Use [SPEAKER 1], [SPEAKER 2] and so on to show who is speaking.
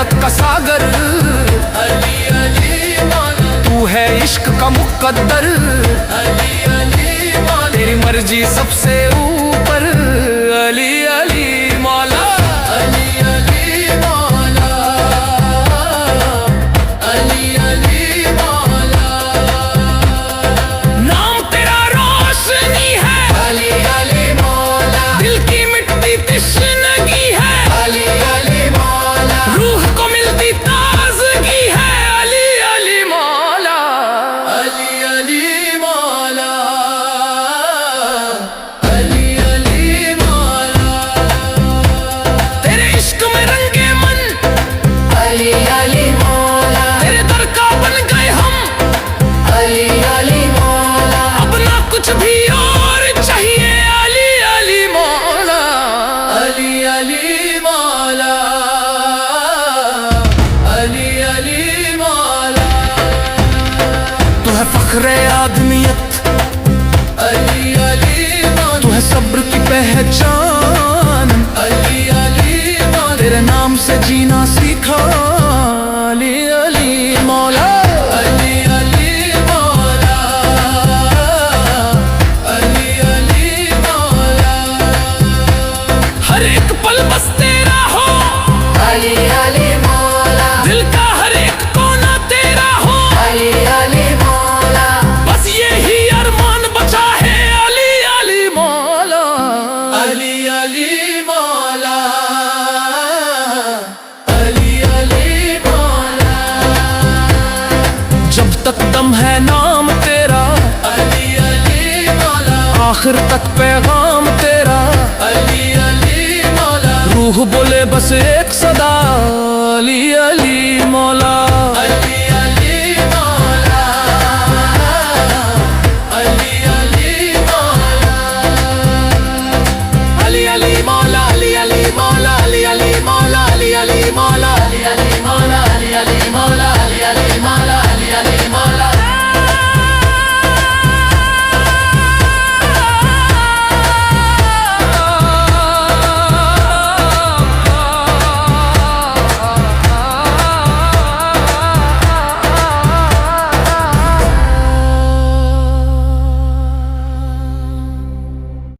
[SPEAKER 1] रहमत का सागर, अली अली मौला तू है इश्क का मुकद्दर, अली अली मौला तेरी मर्जी सबसे ऊपर, अली अली मौला, अली अली मौला, अली अली मौला। नाम तेरा रोशनी है, अली अली मौला दिल की मिट्टी तश्नगी है, अली अली मौला रूह को मिलती ताजगी है, अली अली मौला, अली अली मौला, अली अली मौला तेरे इश्क में रंगे मन, अली अली मौला तेरे दर का बन गए हम, अली अली मौला अब ना कुछ भी और चाहिए, अली अली मौला, अली अली मौला, अली अली मौला तू है फख्र आदमियत, अली अली मौला तू है सब्र की पहचान, अली अली मौला तेरे नाम से जीना सीखा, अली अली मौला, अली अली मौला, अली अली मौला हर एक पल बस तेरा हो, अली अली मौला दिल का हर एक कोना तेरा हो, अली अली मौला बस यही अरमान बचा है, अली अली मौला, अली अली मौला, अली अली मौला जब तक दम है नाम तेरा, अली अली मौला आखिर तक पैगाम तेरा, अली अली मौला रूह बोले बस एक